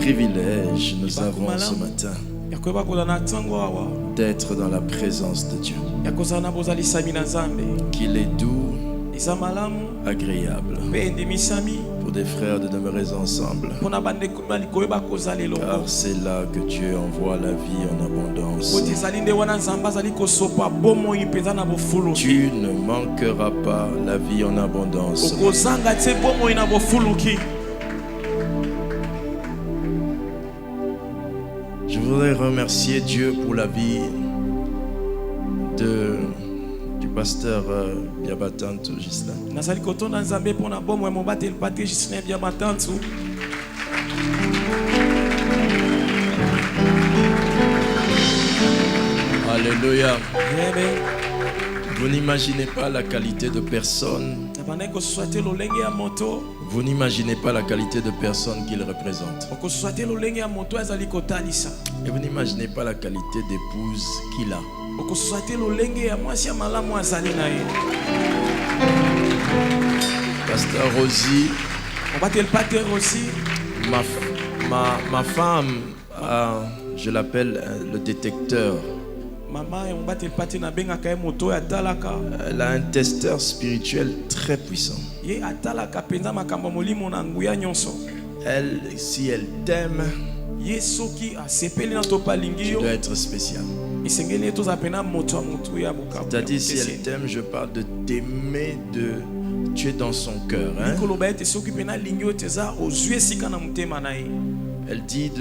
privilège nous avons ce matin d'être dans la présence de Dieu. Qu'il est doux, agréable pour des frères de demeurer ensemble. Car c'est là que Dieu envoie la vie en abondance. Tu ne manqueras pas la vie en abondance. Je voudrais remercier Dieu pour la vie du pasteur Biabatantu Gislain. Alléluia. Vous n'imaginez pas la qualité de personne. Vous n'imaginez pas la qualité de personne qu'il représente. Et vous n'imaginez pas la qualité d'épouse qu'il a. Pasteur Rosie, ma femme, je l'appelle le détecteur. Elle a un testeur spirituel très puissant. Elle, si elle t'aime, tu dois être spécial. C'est-à-dire, si elle t'aime, je parle de t'aimer, tu es dans son cœur. Hein? Elle dit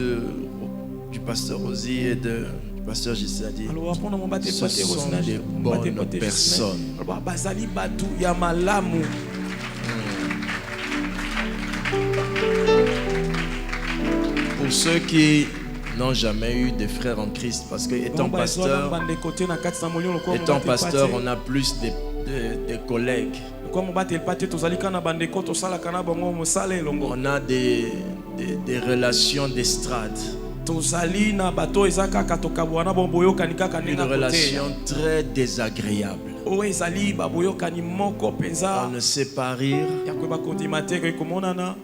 du pasteur Rosie et du pasteur Gislain, ce sont des bonnes personnes. Pour ceux qui n'ont jamais eu de frères en Christ, parce que étant pasteur, on a plus de collègues. On a des relations d'estrade. Une relation très désagréable. On ne sait pas rire.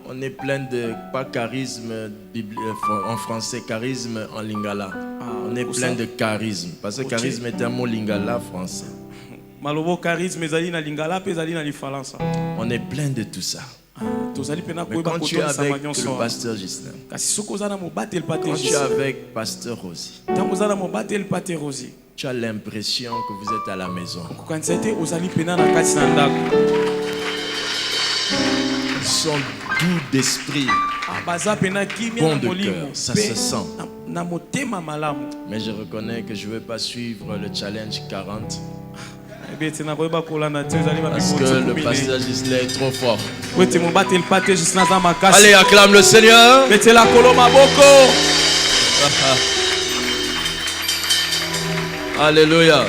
On est plein de, pas charisme en français, charisme en lingala. On est plein de charisme. Parce que charisme est un mot lingala français. On est plein de tout ça. Mais quand tu es avec le pasteur Gislain, quand tu es avec pasteur Rosie, tu as l'impression que vous êtes à la maison. Ils sont doux d'esprit, bons de cœur, ça se sent. Mais je reconnais que je ne veux pas suivre le challenge 40. Parce que le pasteur Gislain est trop fort. Allez, acclame le Seigneur. Alléluia.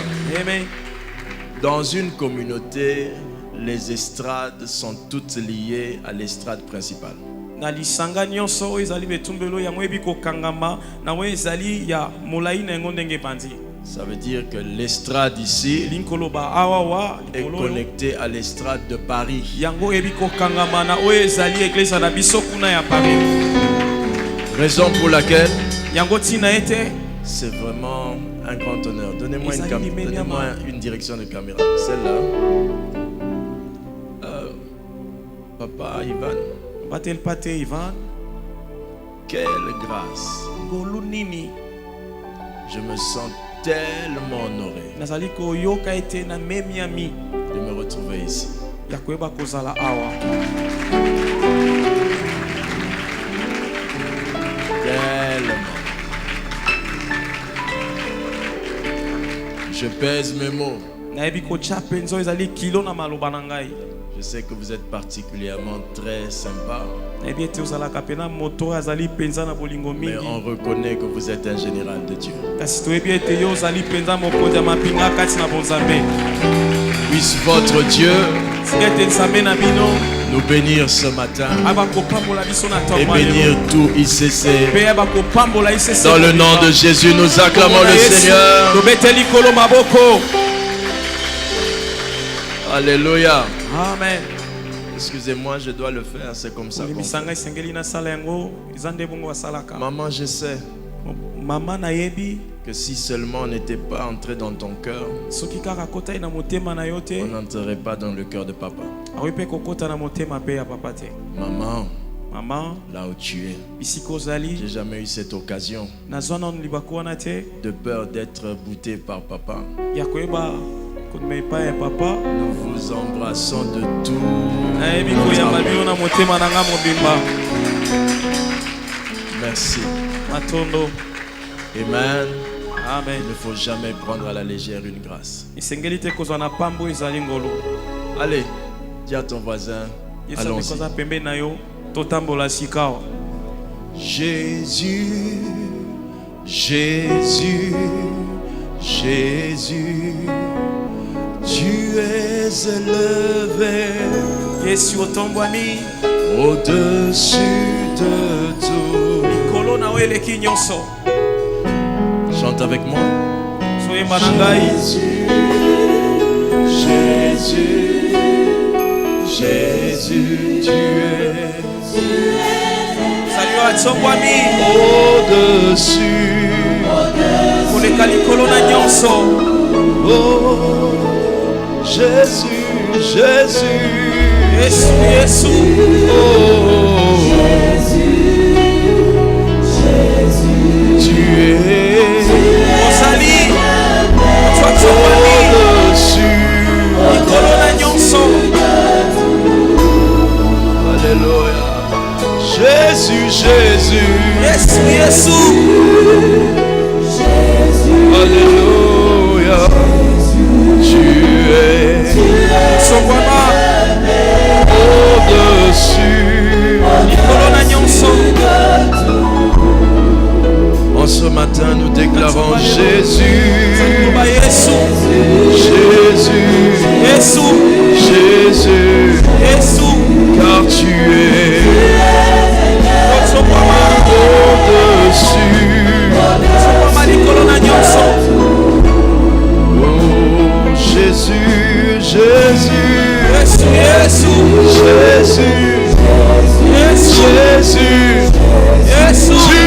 Dans une communauté, les estrades sont toutes liées à l'estrade principale. Ça veut dire que l'estrade ici est connectée à l'estrade de Paris. Raison pour laquelle c'est vraiment un grand honneur. Donnez-moi une direction de caméra. Celle-là. Papa Ivan. Quelle grâce. Je me sens tellement honoré de me retrouver ici. Tellement. Je pèse mes mots. Je sais que vous êtes particulièrement très sympa. Mais on reconnaît que vous êtes un général de Dieu. Puisse votre Dieu nous bénir ce matin et bénir tout ICC. Dans le nom de Jésus, nous acclamons le Seigneur. Alléluia. Amen. Excusez-moi, je dois le faire, c'est comme ça. Maman, je sais que si seulement on n'était pas entré dans ton cœur, on n'entrerait pas dans le cœur de papa. Maman, là où tu es, j'ai jamais eu cette occasion de peur d'être bouté par papa. Nous vous embrassons de tout. Merci. Amen. Il ne faut jamais prendre à la légère une grâce. Allez, dis à ton voisin, allons-y. Jésus, Jésus, Jésus, tu es élevé au-dessus de tout. Chante avec moi. Jésus, Jésus, Jésus, tu es au-dessus. Oh, Jésus, Jésus, oh, Jésus, tu es au-dessus. Alléluia. Jésus, Jésus, alléluia. Tu es au-dessus. En ce matin, nous déclarons Jésus, Jésus, Jésus, car tu es au-dessus. Oh, Jésus, Jésus, Jésus, tu es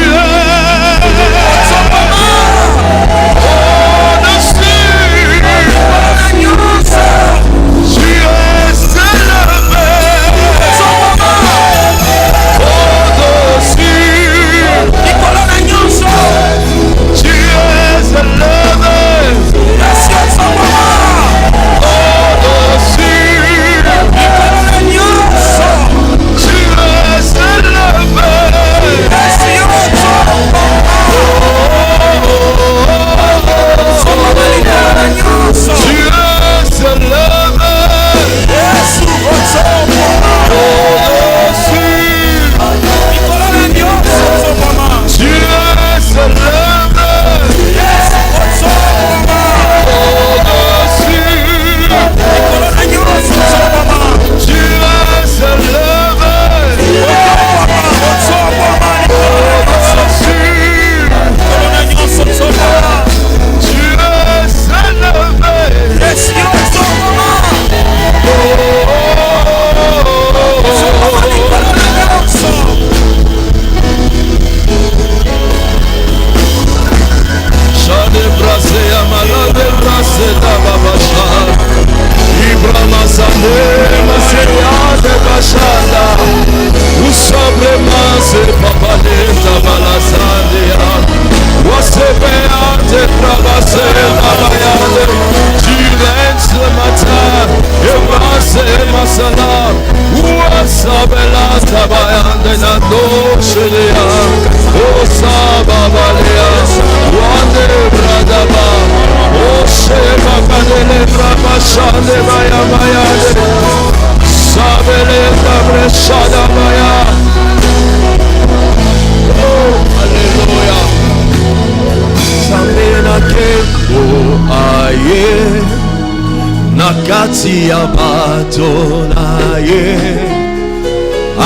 nakati ya bato na ye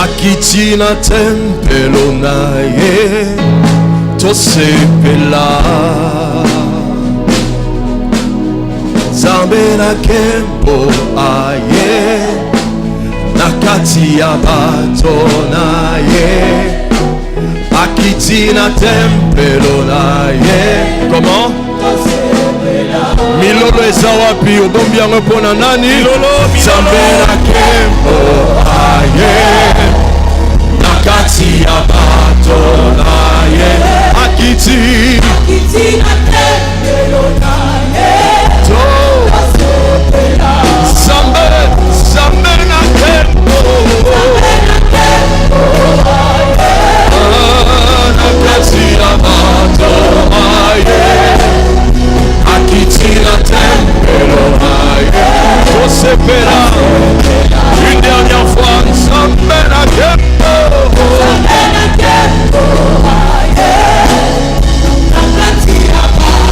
akiti na tempelo na ye tosepela Nzambe na kembo aye kati ya bato na ye akiti na tempelo na ye. Comment? Milolo eza wapi obombi yango mpona nani? Nzambe na nkembo aye na kati ya bato na ye akiti na tempelo na ye. Nzambe na nkembo na kati ya bato aye akiti na tempelo aye. Tosepela une dernière fois. Nzambe na nkembo aye na kati ya bato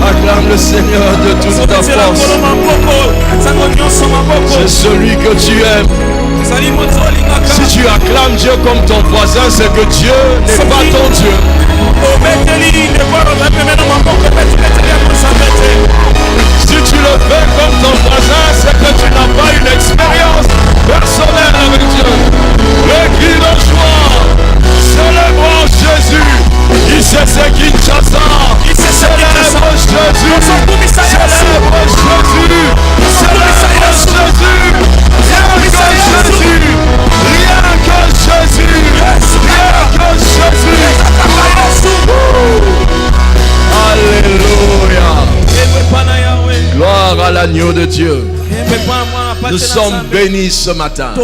Acclame le Seigneur de toute ta force. C'est celui que tu aimes. Si tu acclames Dieu comme ton voisin, c'est que Dieu n'est pas ton Dieu. Si tu le fais comme ton voisin, c'est que tu n'as pas une expérience personnelle avec Dieu. Le cri de joie, célébrons Jésus. Il sait c'est Kinshasa. Célèbre Jésus. Célèbre Jésus. Rien que Jésus. Rien que Jésus. Alléluia. Gloire à l'agneau de Dieu. Nous sommes bénis ce matin.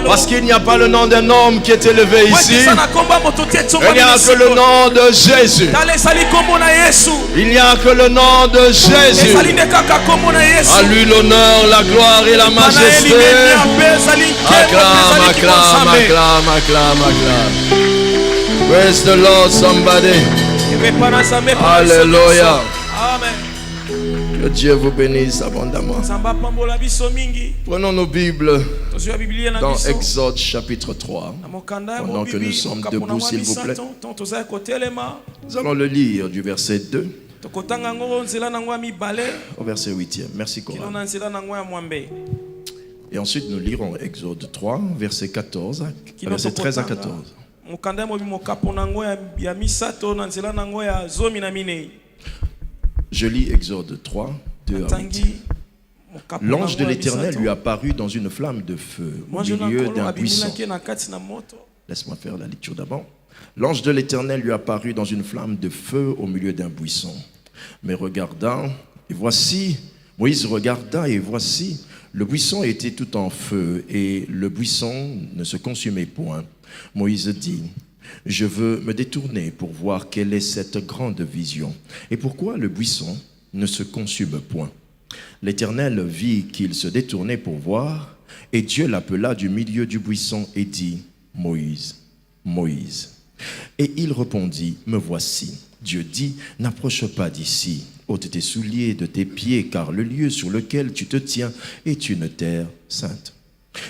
Parce qu'il n'y a pas le nom d'un homme qui est élevé ici. Il n'y a que le nom de Jésus. Il n'y a que le nom de Jésus. À lui l'honneur, la gloire et la majesté. Acclame, acclame, acclame, acclame, acclame. Praise the Lord, somebody. Alléluia. Amen. Que Dieu vous bénisse abondamment. Prenons nos Bibles dans Exode chapitre 3. Pendant que nous sommes debout, s'il vous plaît. Nous allons le lire du verset 2 au verset 8e. Merci Cora. Et ensuite nous lirons Exode 3, verset 14, verset 13 à 14. Je lis Exode 3, 2 à 8. L'ange de l'Éternel lui apparut dans une flamme de feu au milieu d'un buisson. Laisse-moi faire la lecture d'abord. L'ange de l'Éternel lui apparut dans une flamme de feu au milieu d'un buisson. Mais regardant, et voici, Moïse regarda, et voici, le buisson était tout en feu, et le buisson ne se consumait point. Moïse dit: je veux me détourner pour voir quelle est cette grande vision et pourquoi le buisson ne se consume point. L'Éternel vit qu'il se détournait pour voir, et Dieu l'appela du milieu du buisson et dit: Moïse, Moïse. Et il répondit: me voici. Dieu dit: n'approche pas d'ici, ôte tes souliers de tes pieds, car le lieu sur lequel tu te tiens est une terre sainte.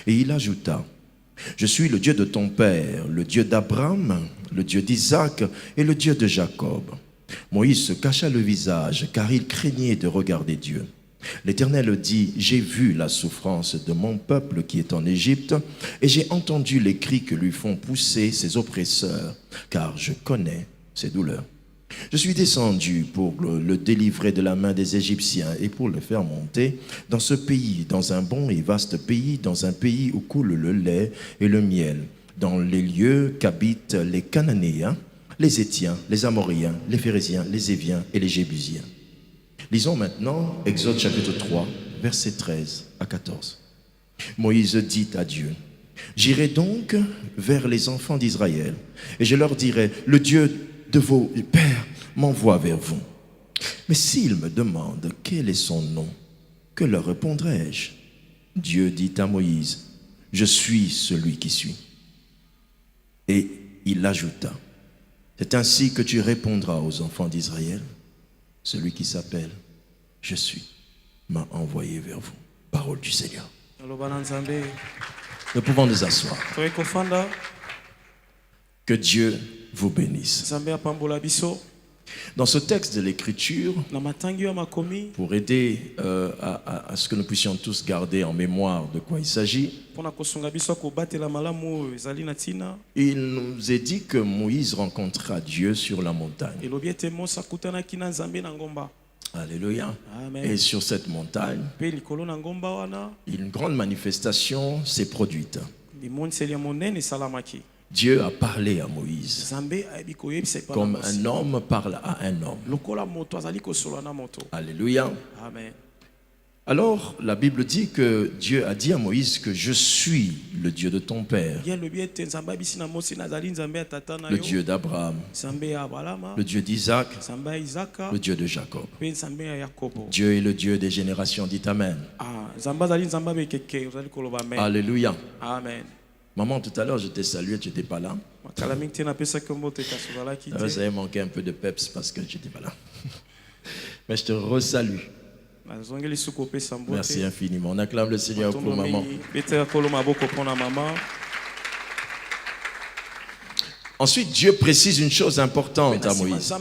Et il ajouta: je suis le Dieu de ton père, le Dieu d'Abraham, le Dieu d'Isaac et le Dieu de Jacob. Moïse se cacha le visage, car il craignait de regarder Dieu. L'Éternel dit: j'ai vu la souffrance de mon peuple qui est en Égypte, et j'ai entendu les cris que lui font pousser ses oppresseurs, car je connais ses douleurs. Je suis descendu pour le délivrer de la main des Égyptiens et pour le faire monter dans ce pays, dans un bon et vaste pays, dans un pays où coule le lait et le miel, dans les lieux qu'habitent les Cananéens, les Hétiens, les Amoréens, les Phérésiens, les Éviens et les Jébusiens. Lisons maintenant Exode chapitre 3, versets 13 à 14. Moïse dit à Dieu: j'irai donc vers les enfants d'Israël et je leur dirai: le Dieu de vos pères m'envoie vers vous. Mais s'ils me demandent quel est son nom, que leur répondrai-je? Dieu dit à Moïse: je suis celui qui suis. Et il ajouta: c'est ainsi que tu répondras aux enfants d'Israël: celui qui s'appelle je suis m'a envoyé vers vous. Parole du Seigneur. Nous pouvons nous asseoir. Que Dieu vous bénisse. Dans ce texte de l'Écriture, pour aider à ce que nous puissions tous garder en mémoire de quoi il s'agit, il nous est dit que Moïse rencontra Dieu sur la montagne. Alléluia. Amen. Et sur cette montagne, une grande manifestation s'est produite. Dieu a parlé à Moïse comme un homme parle à un homme. Alléluia. Amen. Alors, la Bible dit que Dieu a dit à Moïse que je suis le Dieu de ton père, le Dieu d'Abraham, le Dieu d'Isaac, le Dieu de Jacob. Dieu est le Dieu des générations, dit Amen. Alléluia. Amen. Maman, tout à l'heure, je t'ai salué, tu n'étais pas là. Ça avait manqué un peu de peps parce que j'étais pas là. Mais je te resalue. Merci infiniment. On acclame le Seigneur pour maman. Ensuite, Dieu précise une chose importante à Moïse.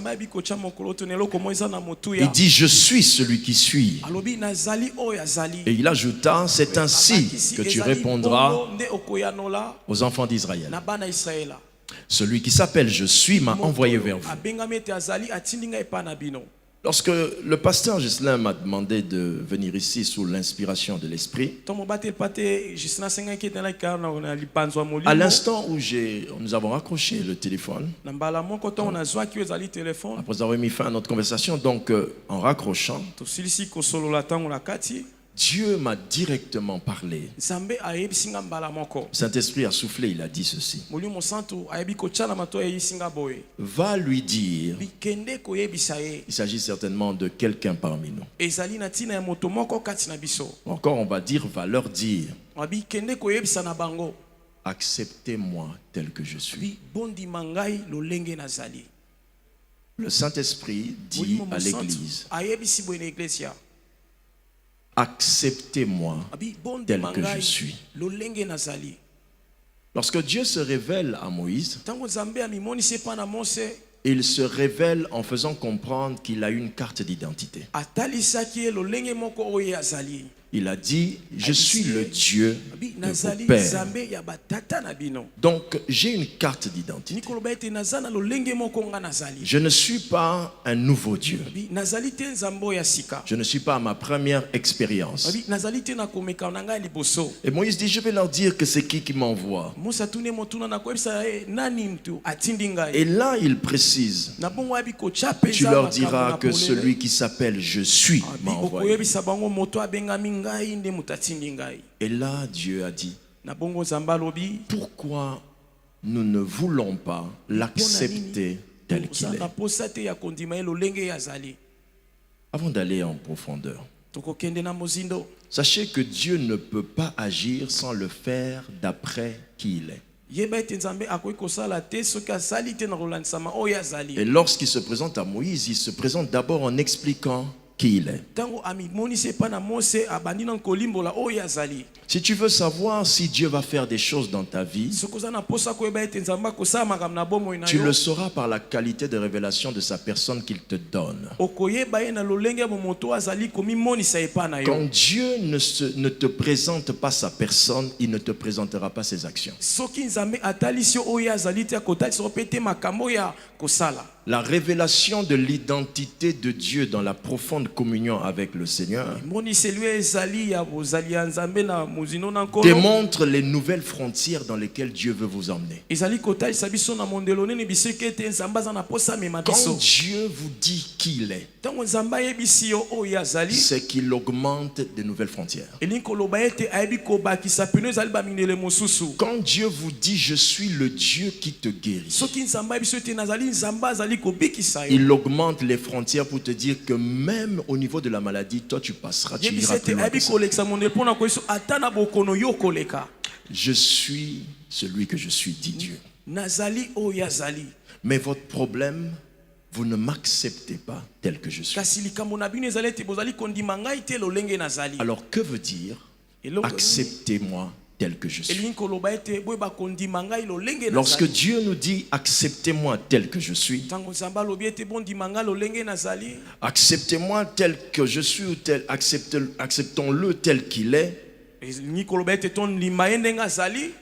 Il dit, je suis celui qui suis. Et il ajouta, c'est ainsi que tu répondras aux enfants d'Israël. Celui qui s'appelle je suis m'a envoyé vers vous. Lorsque le pasteur Gislain m'a demandé de venir ici sous l'inspiration de l'Esprit, à l'instant où nous avons raccroché le téléphone, après avoir mis fin à notre conversation, donc en raccrochant, Dieu m'a directement parlé. Saint-Esprit a soufflé, il a dit ceci. Va lui dire, il s'agit certainement de quelqu'un parmi nous. Encore, on va dire, va leur dire, acceptez-moi tel que je suis. Le Saint-Esprit dit à l'Église, acceptez-moi tel que je suis. Lorsque Dieu se révèle à Moïse, il se révèle en faisant comprendre qu'il a une carte d'identité. Il a dit, je suis le Dieu de vos pères. Donc, j'ai une carte d'identité. Je ne suis pas un nouveau Dieu. Je ne suis pas à ma première expérience. Et Moïse dit, je vais leur dire que c'est qui m'envoie. Et là, il précise, tu leur diras que celui qui s'appelle je suis m'a envoyé. Et là, Dieu a dit, pourquoi nous ne voulons pas l'accepter tel qu'il est? Avant d'aller en profondeur, sachez que Dieu ne peut pas agir sans le faire d'après qui il est. Et lorsqu'il se présente à Moïse, il se présente d'abord en expliquant qui il est. Si tu veux savoir si Dieu va faire des choses dans ta vie, tu le sauras par la qualité de révélation de sa personne qu'il te donne. Quand Dieu ne te présente pas sa personne, il ne te présentera pas ses actions. La révélation de l'identité de Dieu dans la profonde communion avec le Seigneur démontre les nouvelles frontières dans lesquelles Dieu veut vous emmener. Quand Dieu vous dit qui il est, c'est qu'il augmente de nouvelles frontières. Quand Dieu vous dit je suis le Dieu qui te guérit, il augmente les frontières pour te dire que même au niveau de la maladie, toi tu passeras, tu iras plus loin que ça. Je suis celui que je suis, dit Dieu. Mais votre problème, vous ne m'acceptez pas tel que je suis. Alors que veut dire acceptez-moi tel que je suis? Lorsque Dieu nous dit acceptez-moi tel que je suis, acceptez-moi tel que je suis ou tel, acceptons-le tel qu'il est,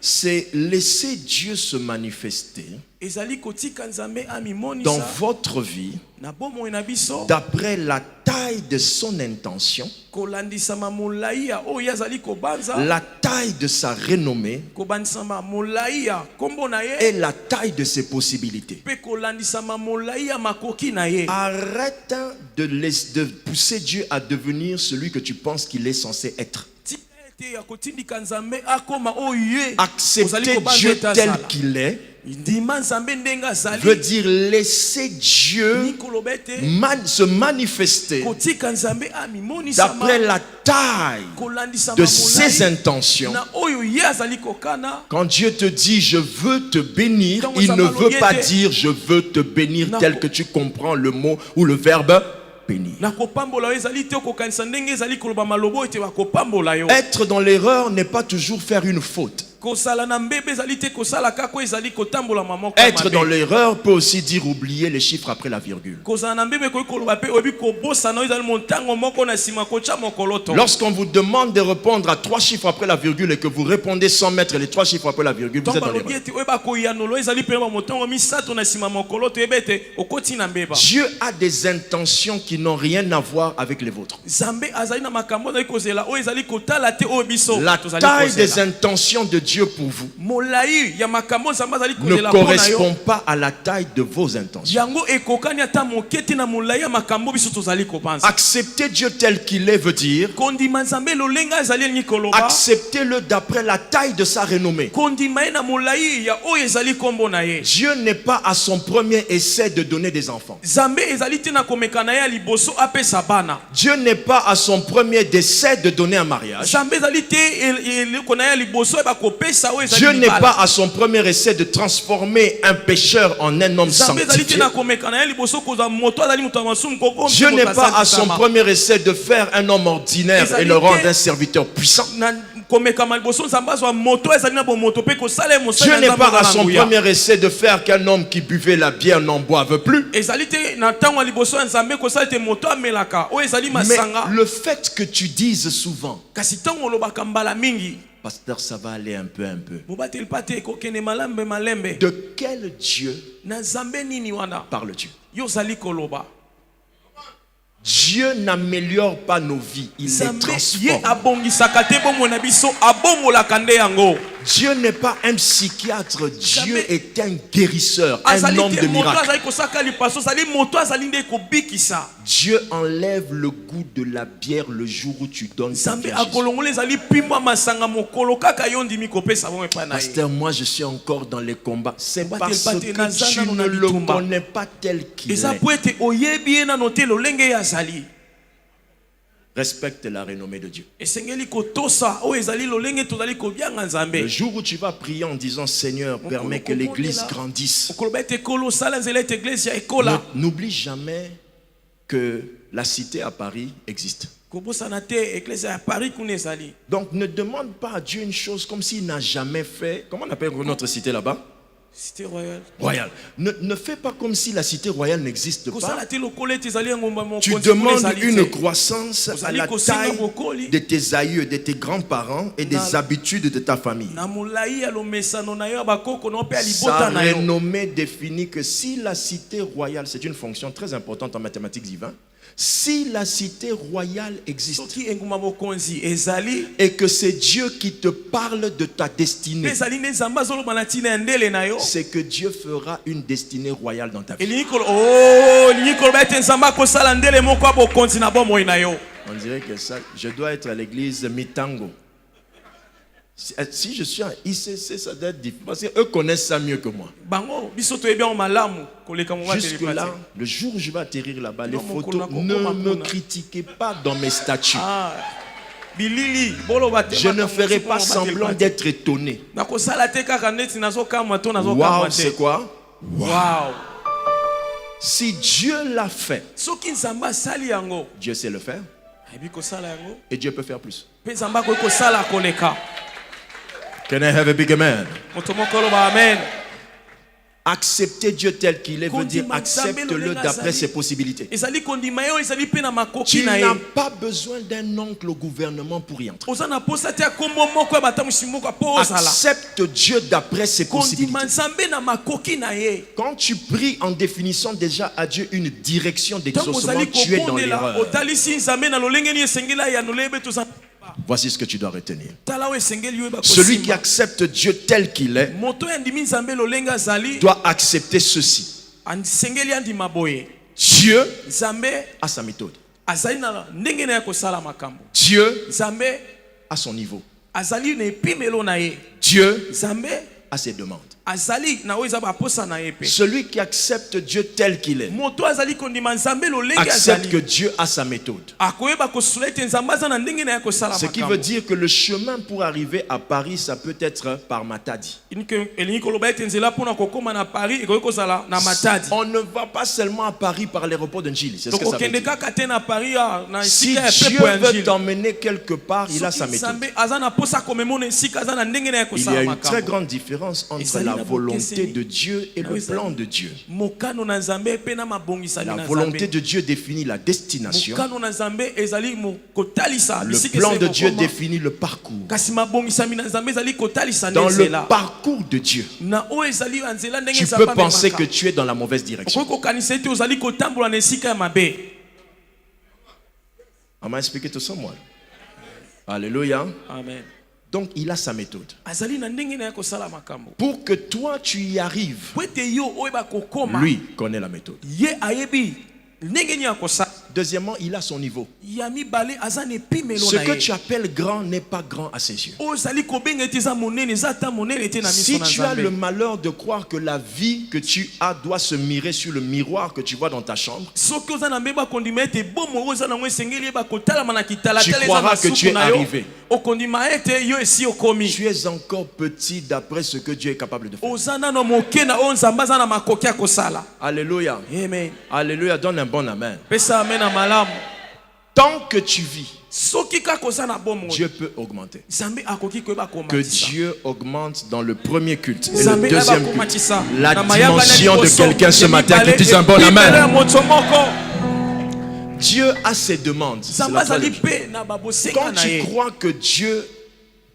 c'est laisser Dieu se manifester dans votre vie d'après la taille de son intention, la taille de sa renommée et la taille de ses possibilités. Arrête de pousser Dieu à devenir celui que tu penses qu'il est censé être. Accepter Dieu tel qu'il est veut dire laisser Dieu se manifester d'après la taille de ses intentions. Quand Dieu te dit je veux te bénir, il ne veut pas dire je veux te bénir tel que tu comprends le mot ou le verbe bénir. Être dans l'erreur n'est pas toujours faire une faute. Être dans l'erreur peut aussi dire oublier les chiffres après la virgule. Lorsqu'on vous demande de répondre à 3 chiffres après la virgule et que vous répondez sans mettre les 3 chiffres après la virgule, vous êtes dans l'erreur. Dieu a des intentions qui n'ont rien à voir avec les vôtres. La taille des intentions de Dieu pour vous ne correspond pas à la taille de vos intentions. Accepter Dieu tel qu'il est veut dire acceptez-le d'après la taille de sa renommée. Dieu n'est pas à son premier essai de donner des enfants. Dieu n'est pas à son premier décès de donner un mariage. Dieu n'est pas à son premier essai de transformer un pécheur en un homme sanctifié. Dieu n'est pas à son premier essai de faire un homme ordinaire et le rendre un serviteur puissant. Dieu n'est pas à son premier essai de faire qu'un homme qui buvait la bière n'en boive plus. Mais le fait que tu dises souvent pasteur, ça va aller un peu. De quel Dieu parles-tu? Dieu n'améliore pas nos vies, il les transforme. Dieu n'est pas un psychiatre, Dieu est un guérisseur, un homme de miracles. Dieu enlève le goût de la bière le jour où tu donnes ta vie à Jésus. Pasteur, moi je suis encore dans les combats. C'est parce que tu ne le connais pas tel qu'il est. Respecte la renommée de Dieu. Le jour où tu vas prier en disant Seigneur, permets que l'église grandisse, n'oublie jamais que la cité à Paris existe. Donc ne demande pas à Dieu une chose comme s'il n'a jamais fait. Comment on appelle notre cité là-bas? Cité royale. Royale. Ne fais pas comme si la cité royale n'existe pas. Tu demandes une croissance à la taille de tes aïeux, de tes grands-parents et des habitudes de ta famille. Sa renommée définit que si la cité royale, c'est une fonction très importante en mathématiques divines, si la cité royale existe et que c'est Dieu qui te parle de ta destinée, c'est que Dieu fera une destinée royale dans ta vie. On dirait que ça, je dois être à l'église Mitango. Si je suis à ICC, ça doit être difficile parce qu'eux connaissent ça mieux que moi. Jusque là, le jour où je vais atterrir là-bas, les photos, ne me critiquez pas dans mes statuts. Je ne ferai pas semblant d'être étonné. Waouh, c'est quoi? Waouh. Si Dieu l'a fait, Dieu sait le faire. Et Dieu peut faire plus. Can I have a big amen? Amen. Accepter Dieu tel qu'il est veut dire accepte-le d'après ses possibilités. Tu n'as pas besoin d'un oncle au gouvernement pour y entrer. Accepte Dieu d'après ses possibilités. Quand tu pries en définissant déjà à Dieu une direction d'exaucement, tu es dans l'erreur. Voici ce que tu dois retenir. Celui qui accepte Dieu tel qu'il est doit accepter ceci. Dieu a sa méthode. Dieu a à son niveau. Dieu a ses demandes. Celui qui accepte Dieu tel qu'il est accepte que Dieu a sa méthode. Ce qui veut dire que le chemin pour arriver à Paris, ça peut être par Matadi. On ne va pas seulement à Paris par l'aéroport de Njili. C'est ce que ça veut dire. Si Dieu veut t'emmener quelque part, il a sa méthode. Il y a une très grande différence entre la volonté de Dieu et le plan de Dieu. La volonté de Dieu définit la destination. Le plan de Dieu définit le parcours. Dans le parcours de Dieu, tu peux penser que tu es dans la mauvaise direction. Am I speaking to someone? Alléluia. Amen. Donc il a sa méthode. Pour que toi tu y arrives, lui connaît la méthode. Deuxièmement, il a son niveau. Ce que tu appelles grand n'est pas grand à ses yeux. Si tu as le malheur de croire que la vie que tu as doit se mirer sur le miroir que tu vois dans ta chambre, tu croiras que tu es arrivé. Tu es encore petit d'après ce que Dieu est capable de faire. Alléluia. Amen. Alléluia. Donne un bon amen. Tant que tu vis, Dieu peut augmenter. Que Dieu augmente dans le premier culte et le deuxième culte. La dimension de quelqu'un ce matin qui dit un bon amen. Dieu a ses demandes. Quand tu crois que Dieu,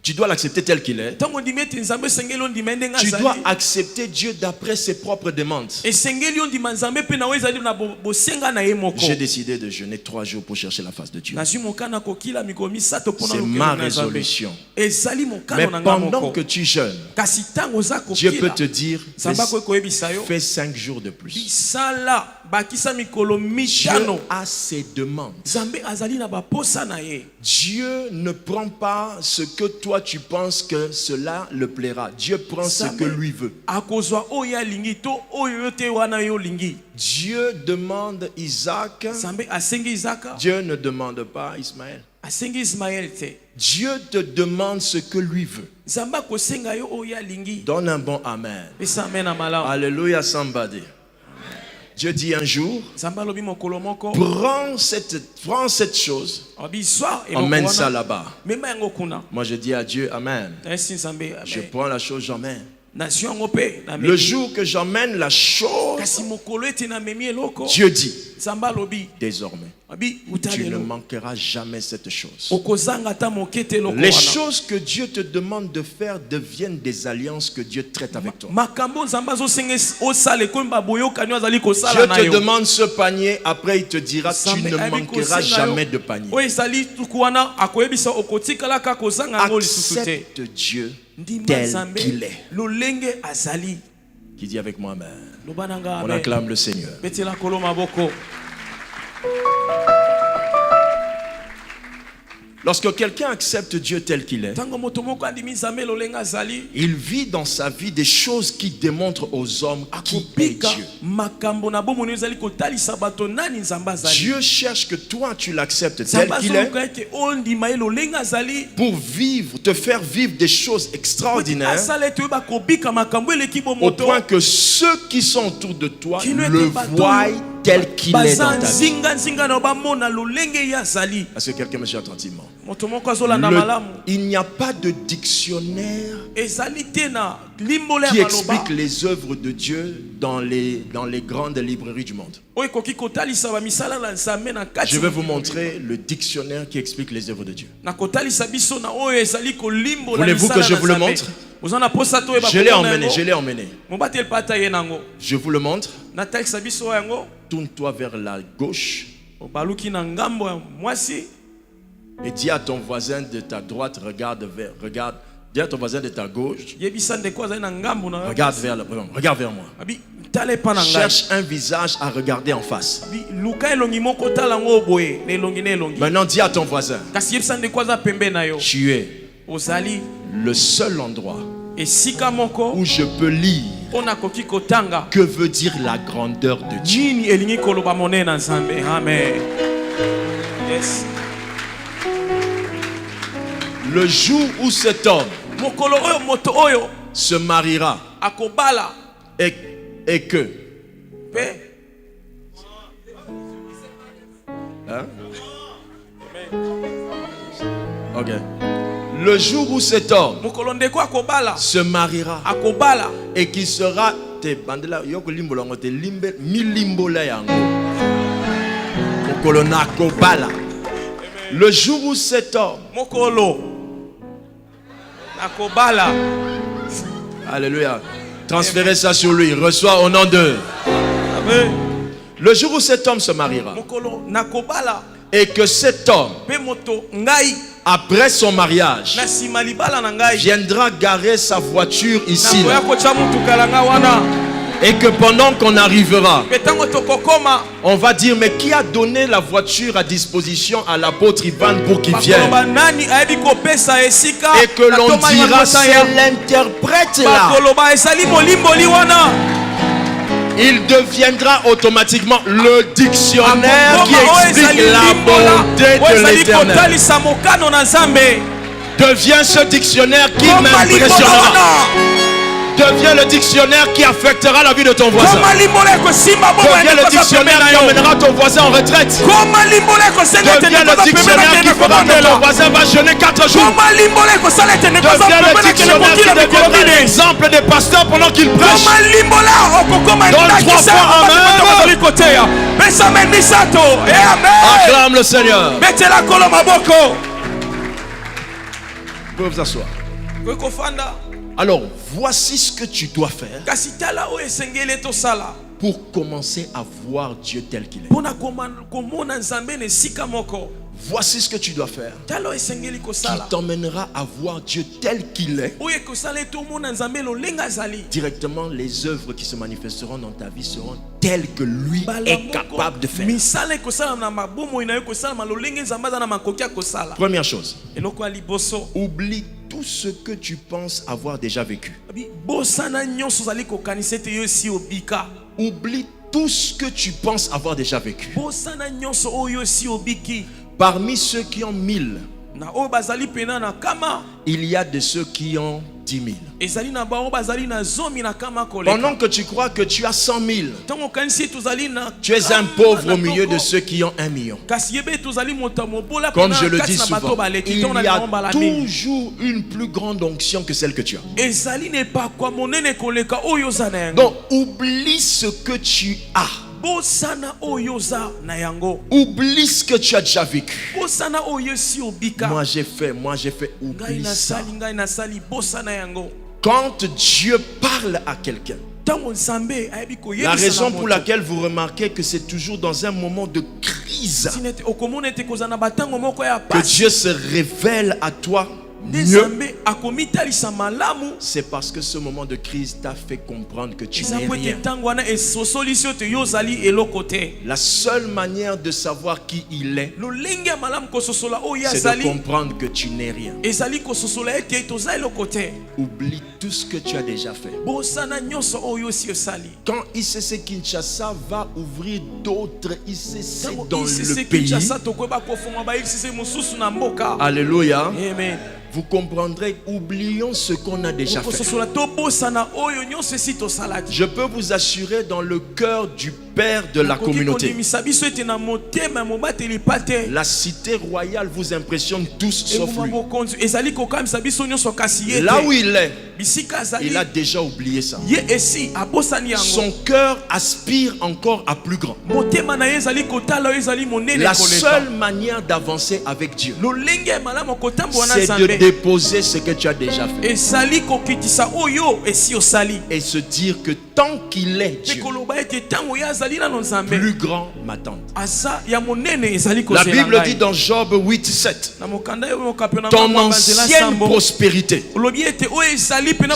tu dois l'accepter tel qu'il est. Tu dois accepter Dieu d'après ses propres demandes. J'ai décidé de jeûner 3 jours pour chercher la face de Dieu. C'est ma résolution. Mais pendant que tu jeûnes, Dieu peut te dire, fais 5 jours de plus. Dieu a ses demandes. Dieu ne prend pas ce que toi tu penses que cela le plaira. Dieu prend ce que lui veut. Dieu demande Isaac. Dieu ne demande pas Ismaël. Dieu te demande ce que lui veut. Donne un bon amen. Alléluia, somebody. Dieu dit un jour, prends cette chose, emmène ça là-bas. Moi je dis à Dieu, amen. Je prends la chose, j'emmène. Le jour que j'emmène la chose, Dieu dit, désormais, tu ne manqueras jamais cette chose. Les choses que Dieu te demande de faire deviennent des alliances que Dieu traite avec toi. Dieu te demande ce panier, après il te dira, tu ne manqueras jamais de panier. Accepte Dieu tel qu'il est. Qui dit avec moi amen. On acclame le Seigneur. Lorsque quelqu'un accepte Dieu tel qu'il est, il vit dans sa vie des choses qui démontrent aux hommes qui est Dieu. Dieu cherche que toi tu l'acceptes tel qu'il est pour vivre, te faire vivre des choses extraordinaires au point que ceux qui sont autour de toi le voient tel qu'il est dans ta vie. Est-ce que quelqu'un me suit attentivement? Il n'y a pas de dictionnaire qui explique les œuvres de Dieu dans les grandes librairies du monde. Je vais vous montrer le dictionnaire qui explique les œuvres de Dieu. Voulez-vous que je vous le montre? Je l'ai emmené. Je vous le montre. Tourne-toi vers la gauche. Et dis à ton voisin de ta droite, regarde. Dis à ton voisin de ta gauche, regarde vers moi. cherche un visage à regarder en face. Maintenant, dis à ton voisin, tu es le seul endroit où je peux lire que veut dire la grandeur de Dieu. Amen. Yes. Le jour où cet homme se mariera et que hein? Ok. Le jour où cet homme se mariera et qui sera le jour où cet homme alléluia, transférez ça sur lui, reçois au nom de le jour où cet homme se mariera et que cet homme après son mariage viendra garer sa voiture ici là, et que pendant qu'on arrivera, on va dire mais qui a donné la voiture à disposition à l'apôtre Ivan pour qu'il vienne, et que l'on dira c'est l'interprète là. Il deviendra automatiquement le dictionnaire qui explique la bonté de l'Éternel. Devient ce dictionnaire qui m'impressionnera. Deviens le dictionnaire qui affectera la vie de ton voisin. Deviens le dictionnaire qui emmènera ton voisin en retraite. Deviens le dictionnaire qui fera que ton voisin va jeûner 4 jours. Deviens le dictionnaire qui deviendra l'exemple des pasteurs pendant qu'ils prêchent. Donne 3 fois amen. Acclame le Seigneur. Vous pouvez vous asseoir. Alors, voici ce que tu dois faire pour commencer à voir Dieu tel qu'il est. Voici ce que tu dois faire qui t'emmènera à voir Dieu tel qu'il est. Directement, les œuvres qui se manifesteront dans ta vie seront telles que lui est capable de faire. Première chose, oublie tout ce que tu penses avoir déjà vécu. Oublie tout ce que tu penses avoir déjà vécu. Parmi ceux qui ont 1000, il y a de ceux qui ont 10 000. Pendant que tu crois que tu as 100 000, tu es un pauvre au milieu de ceux qui ont 1 million. Comme je le dis souvent, il y a toujours une plus grande onction que celle que tu as. Donc, oublie ce que tu as. Oublie ce que tu as déjà vécu. Moi j'ai fait, oublie ça. Quand Dieu parle à quelqu'un, la raison pour laquelle vous remarquez que c'est toujours dans un moment de crise que Dieu se révèle à toi mieux, c'est parce que ce moment de crise t'a fait comprendre que tu n'es rien. La seule manière de savoir qui il est, c'est de comprendre que tu n'es rien. Oublie tout ce que tu as déjà fait. Quand ICC Kinshasa va ouvrir d'autres ICC dans le pays, alléluia, amen, vous comprendrez, oublions ce qu'on a déjà fait. Je peux vous assurer, dans le cœur du Père de la communauté, la cité royale vous impressionne tous sauf lui. Là où il est, il a déjà oublié ça. Son cœur aspire encore à plus grand. La seule manière d'avancer avec Dieu, c'est de déposer ce que tu as déjà fait et se dire que tant qu'il est Dieu, plus grand m'attend. La Bible dit dans Job 8:7, ton ancienne prospérité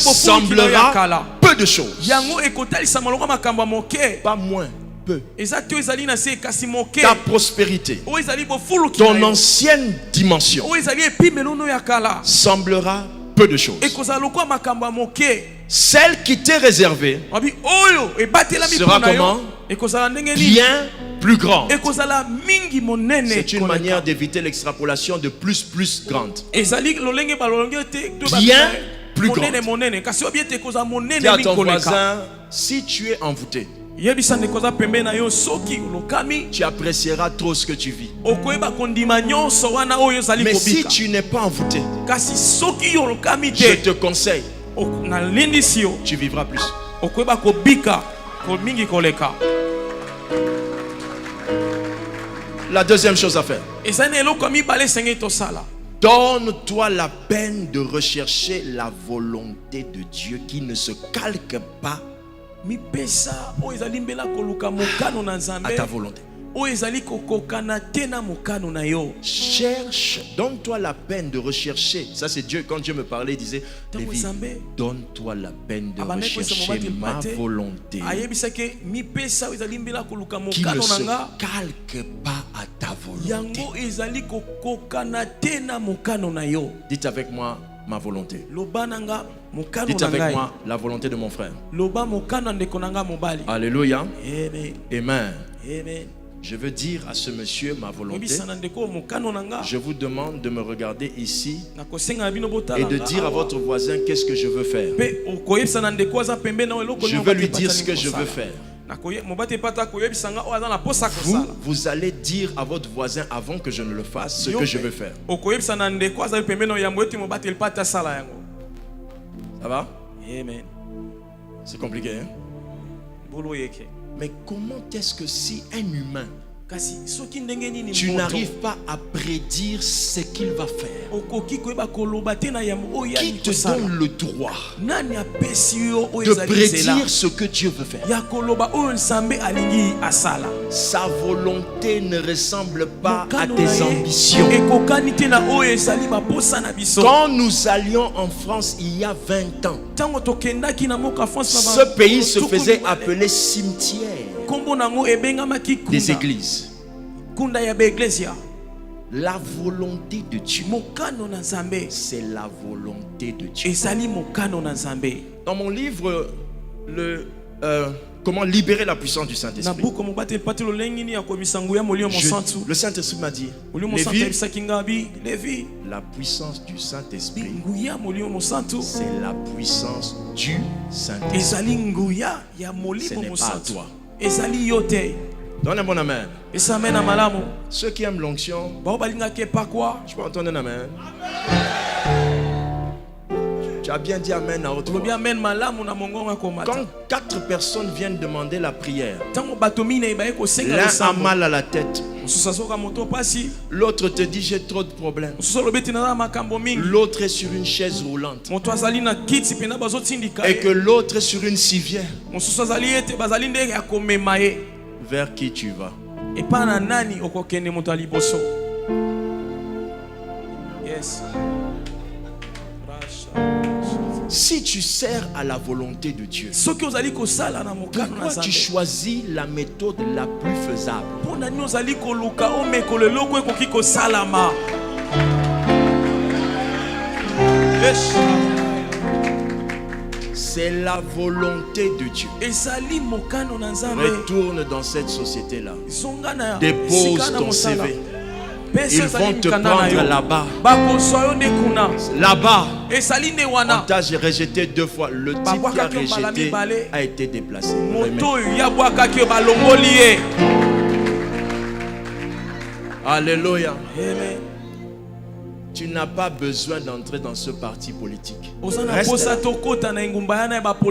semblera peu de choses, pas moins. Peu. Ta prospérité, ton ancienne dimension semblera peu de choses. Celle qui t'est réservée sera comment? Bien plus grande. C'est une manière d'éviter l'extrapolation de plus grande. Bien plus grande. Dis à ton voisin, si tu es envoûté, tu apprécieras trop ce que tu vis. Mais si tu n'es pas envoûté, je te conseille, tu vivras plus. La deuxième chose à faire, donne-toi la peine de rechercher la volonté de Dieu qui ne se calque pas à ta volonté. Cherche, donne-toi la peine de rechercher. Ça c'est Dieu, quand Dieu me parlait, il disait, Lévi, donne-toi la peine de rechercher ma volonté qui ne se calque pas à ta volonté. Dites avec moi ma volonté. Dites avec moi la volonté de mon frère. Alléluia. Amen. Amen. Je veux dire à ce monsieur ma volonté. Je vous demande de me regarder ici et de dire à votre voisin qu'est-ce que je veux faire. Je veux lui dire ce que je veux faire. Vous allez dire à votre voisin avant que je ne le fasse ce que je veux faire. Ça va? Amen. C'est compliqué, hein? Mais comment est-ce que si un humain, tu n'arrives pas à prédire ce qu'il va faire, qui te donne le droit de prédire ce que Dieu veut faire? Sa volonté ne ressemble pas à tes ambitions. Quand nous allions en France il y a 20 ans, ce pays se faisait appeler cimetière des églises. La volonté de Dieu, c'est la volonté de Dieu. Dans mon livre, comment libérer la puissance du Saint-Esprit, le Saint-Esprit m'a dit, Lévi, la puissance du Saint-Esprit, c'est la puissance du Saint-Esprit. Ce n'est pas à toi. Donne un bon amen. Ceux qui aiment l'onction, je peux entendre un amen. Tu as bien dit amen à autre fois. Quand 4 personnes viennent demander la prière, l'un a mal à la tête, l'autre te dit j'ai trop de problèmes, l'autre est sur une chaise roulante et que l'autre est sur une civière, vers qui tu vas? Yes. Si tu sers à la volonté de Dieu, pourquoi tu choisis la méthode la plus faisable? C'est la volonté de Dieu. Retourne dans cette société-là. Dépose ton CV. Ils vont te prendre là-bas. Là-bas, on t'a rejeté 2 fois. Le type qui a rejeté a été déplacé. Alléluia. Tu n'as pas besoin d'entrer dans ce parti politique. Reste là.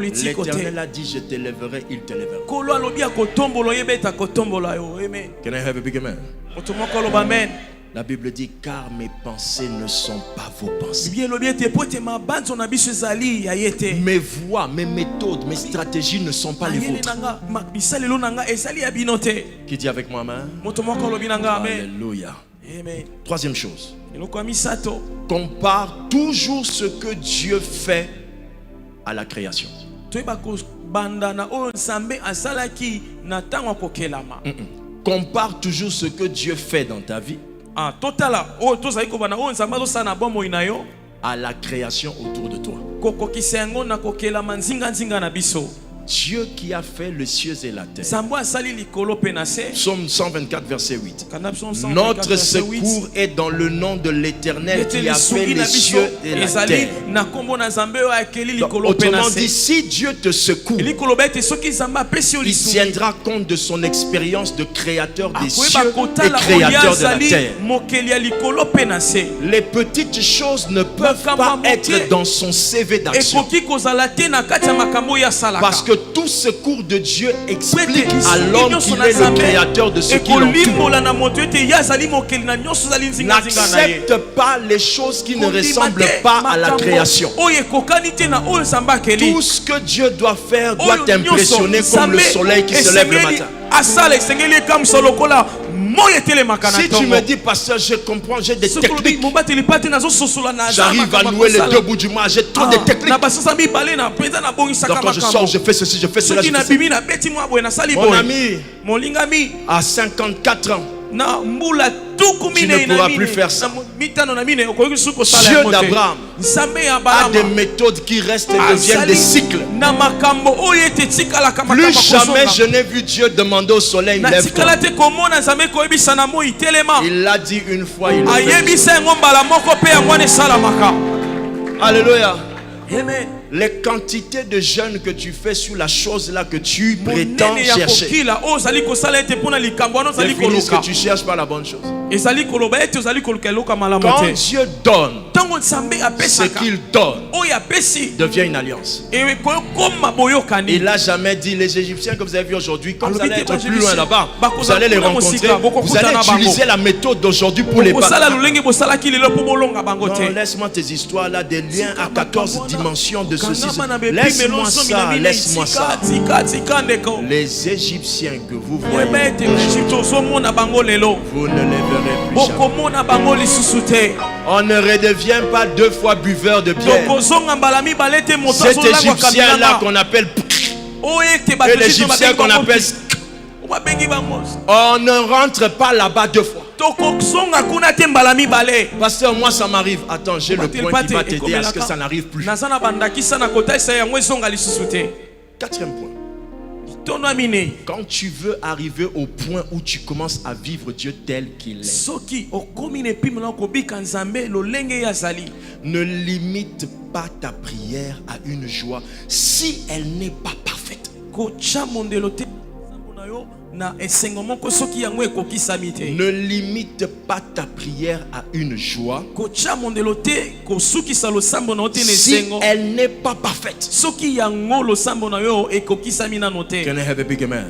L'Éternel a dit, je t'élèverai, il t'élèvera. Can I have a big amen? La Bible dit car mes pensées ne sont pas vos pensées. Mes voies, mes méthodes, mes stratégies ne sont pas les vôtres. Qui dit avec moi amen? Alléluia. Troisième chose. Compare toujours ce que Dieu fait à la création. Compare toujours ce que Dieu fait dans ta vie à la création autour de toi. Dieu qui a fait les cieux et la terre. Psaume 124 verset 8. Notre secours est dans le nom de l'Éternel qui a fait les cieux et la terre. Donc, autrement dit, si Dieu te secoue, il tiendra compte de son expérience de créateur des cieux et créateur de la terre. Les petites choses ne peuvent pas être dans son CV d'action. Parce que tout secours de Dieu explique à l'homme qu'il est le créateur de ce qui l'entoure. N'accepte pas les choses qui ne ressemblent pas à la création. Tout ce que Dieu doit faire doit t'impressionner comme le soleil qui se lève le matin. Si tu me dis, pasteur, je comprends, j'ai des techniques. J'arrive à nouer les deux bouts du mois, j'ai trop de techniques. Donc quand je sors, je fais ceci, je fais cela, je fais ça. Mon ami, à 54 ans, tu ne pourras plus faire ça. Dieu d'Abraham a des méthodes qui restent et deviennent des cycles. Plus jamais je n'ai vu Dieu demander au soleil lève-toi. Il l'a dit une fois, il l'a fait. Alléluia. Amen. Les quantités de jeûnes que tu fais sur la chose là que tu prétends chercher, c'est fini ce que tu cherches pas la bonne chose. Quand Dieu donne, ce qu'il donne devient une alliance. Il n'a jamais dit les Égyptiens que vous avez vus aujourd'hui, quand vous allez être plus loin là-bas, vous allez les rencontrer, vous allez utiliser la méthode d'aujourd'hui pour les battre. Non, laisse-moi tes histoires là, des liens à 14 dimensions de ceci. Laisse-moi ça, laisse-moi ça. Les Égyptiens que vous voyez, vous ne les verrez plus jamais. On ne redevient pas deux fois buveur de bière. Cet Égyptien là qu'on appelle et l'Égyptien qu'on appelle, on ne rentre pas là-bas deux fois. Pasteur, moi ça m'arrive. Attends, j'ai le point qui va t'aider à ce que ça n'arrive plus. Quatrième point. Quand tu veux arriver au point où tu commences à vivre Dieu tel qu'il est, ne limite pas ta prière à une joie si elle n'est pas parfaite. Ne limite pas ta prière à une joie si elle n'est pas parfaite. Can I have a big amen?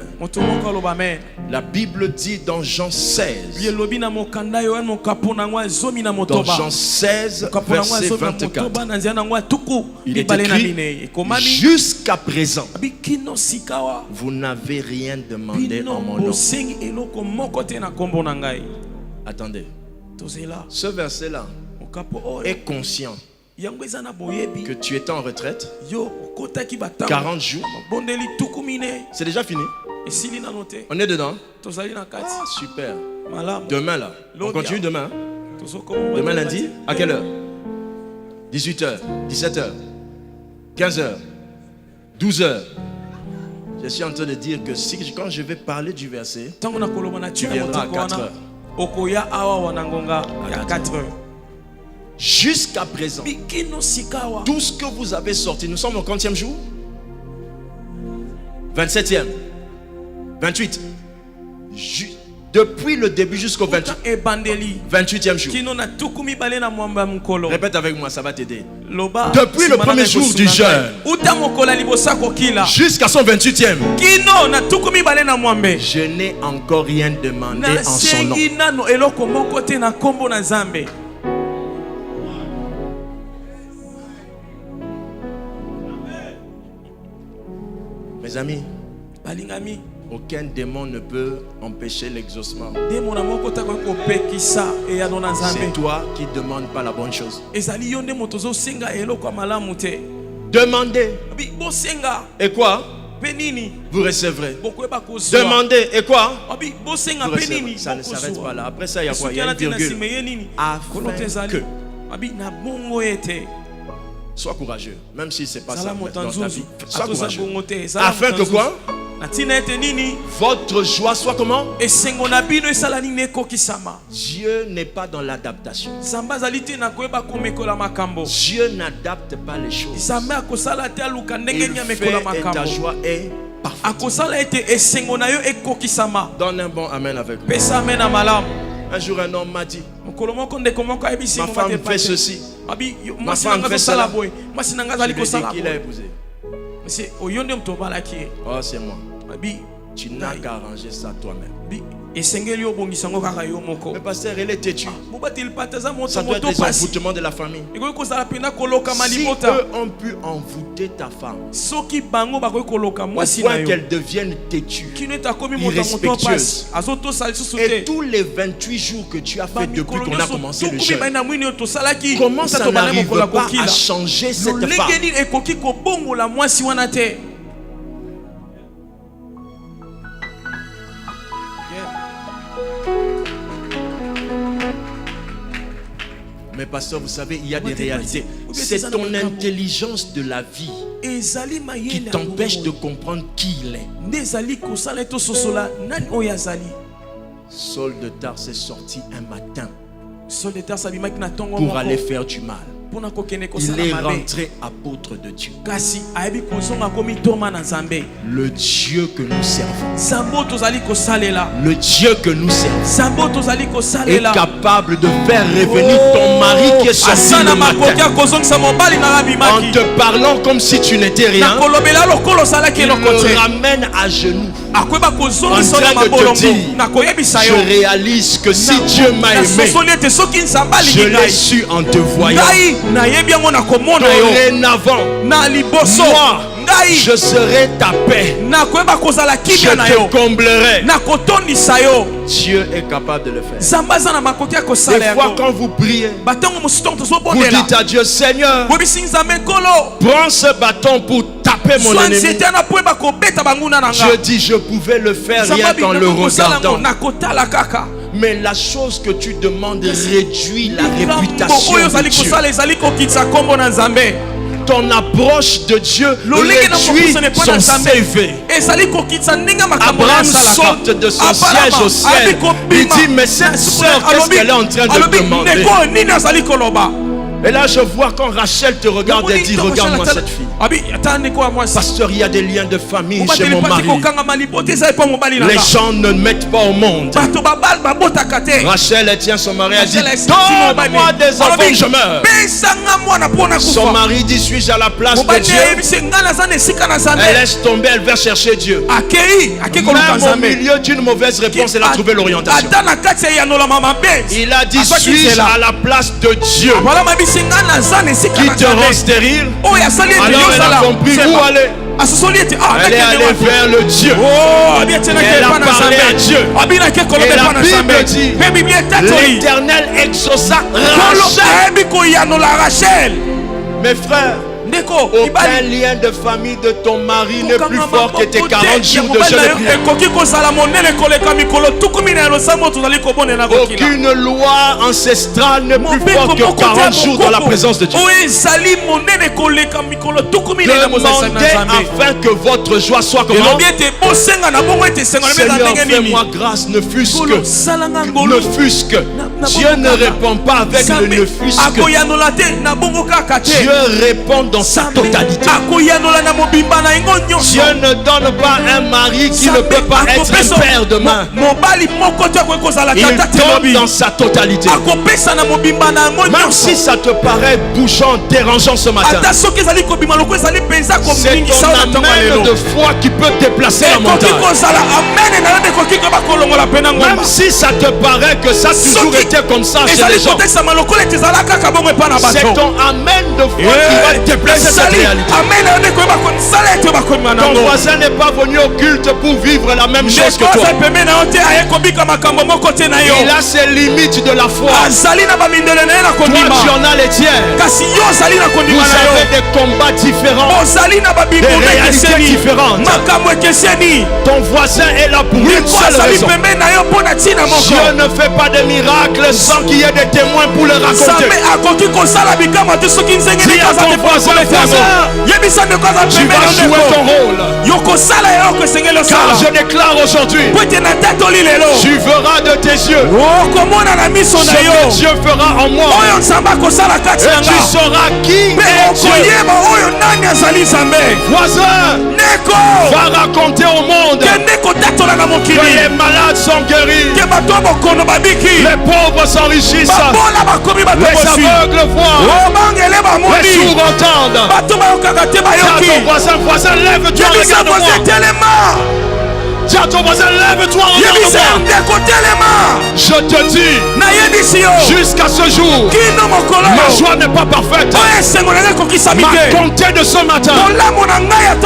La Bible dit dans Jean 16, dans Jean 16 verset 24, il est écrit: jusqu'à présent vous n'avez rien demandé en mon nom. Attendez, ce verset là est conscient que tu étais en retraite 40 jours. C'est déjà fini. On est dedans. Ah, super. Demain là, on continue demain. Demain lundi, à quelle heure? 18h, 17h, 15h, 12h. Je suis en train de dire que quand je vais parler du verset, tu viendras à 4h. Jusqu'à présent, tout ce que vous avez sorti, nous sommes au 40e jour, 27e, 28. Depuis le début jusqu'au 28e jour. Répète avec moi, ça va t'aider. Depuis le premier jour du jeûne jusqu'à son 28e, je n'ai encore rien demandé en son nom. Mes amis, aucun démon ne peut empêcher l'exaucement. C'est toi qui ne demandes pas la bonne chose. Demandez. Et quoi? Vous recevrez. Demandez. Et quoi? Vous recevrez. Ça ne s'arrête pas là. Après ça, il y a quoi? Il y a une virgule. Afin que. Sois courageux. Même si ce n'est pas ça dans ta vie. Sois courageux. Afin que quoi? Votre joie soit comment? Dieu n'est pas dans l'adaptation. Dieu n'adapte pas les choses. Il fait et ta joie est parfaite. Donne un bon amen avec moi. Un jour un homme m'a dit, ma femme fait ceci, ma femme fait cela. Je lui ai dit qu'il a épousé. Oh, c'est moi. Tu n'as qu'à arranger ça toi-même. Mais pasteur, elle est têtue. Ça doit être les envoûtements de la famille. Si eux ont pu envoûter ta femme au point qu'elle devienne têtue, irrespectueuse, et tous les 28 jours que tu as fait depuis qu'on a commencé le jeûne, comment ça n'arrive pas à changer cette femme? Mais pasteur, vous savez, il y a des réalités. C'est ton intelligence de la vie qui t'empêche de comprendre qui il est. Saul de Tarse est sorti un matin pour aller faire du mal. Il est rentré apôtre de Dieu. Le Dieu que nous servons, le Dieu que nous servons est capable de faire revenir ton mari qui est sorti le matin en te parlant comme si tu n'étais rien. Il le ramène à genoux en train de te dire, je réalise que si Dieu m'a aimé, je l'ai su en te voyant. Dorénavant, moi, je serai ta paix. Je te comblerai. Dieu est capable de le faire. Des fois quand vous priez, vous dites à Dieu, Seigneur, prends ce bâton pour taper mon ennemi. Je dis, je pouvais le faire rien qu'en le regardant. Mais la chose que tu demandes réduit la réputation de Dieu. Ton approche de Dieu réduit son CV. Abraham saute de son siège au ciel. Il dit, mais cette sœur, qu'est-ce qu'elle est en train de demander? Et là je vois quand Rachel te regarde et dit, regarde-moi cette fille. Pasteur, il y a des liens de famille chez mon mari. Les gens ne mettent pas au monde. Rachel, elle tient son mari, elle dit, donne-moi des enfants que je meurs. Son mari dit, suis-je à la place de Dieu? Elle laisse tomber, elle va chercher Dieu. Même au milieu d'une mauvaise réponse, elle a trouvé l'orientation. Il a dit, suis-je à la place de Dieu qui te rend stérile? Alors elle a compris où aller. Elle est allée vers le Dieu. Elle a parlé à Dieu. Et la Bible dit, l'Éternel exauça Rachel. Mes frères, aucun lien de famille de ton mari n'est plus fort que tes 40 jours de jeûne et prière. Aucune loi ancestrale n'est plus forte que 40 jours dans la présence de Dieu. Demandez afin que votre joie soit comment? Seigneur, fais-moi grâce, ne fût-ce que. Dieu ne répond pas avec le ne fût-ce que. Dieu répond dans dans sa totalité. Dieu ne donne pas un mari qui ne peut pas être un père demain. Il donne dans sa totalité. Même si ça te paraît bouchant, dérangeant ce matin, c'est ton amène de foi qui peut déplacer la montagne. Même si ça te paraît que ça a toujours été comme ça chez les gens, c'est ton amène de foi qui va déplacer cette réalité. Ton voisin n'est pas venu au culte pour vivre la même chose que toi. Il a ses limites de la foi. Toi, tu en as les tiens. Vous avez des combats différents, des réalités différentes. Ton voisin est là pour une seule raison. Dieu ne fait pas de miracles sans qu'il y ait des témoins pour le raconter. Dis à ton voisin, tu vas jouer ton rôle. Car je déclare aujourd'hui, tu verras de tes yeux ce que Dieu fera en moi. Et tu sauras qui est Dieu. Voisin, va raconter au monde que les malades sont guéris, les pauvres s'enrichissent, les aveugles voient, les sourds entendent. Voisin, lève-toi, regarde-moi. Dis à ton voisin, lève-toi, regarde-moi. Je te dis, jusqu'à ce jour, ma joie n'est pas parfaite. Ma comté de ce matin,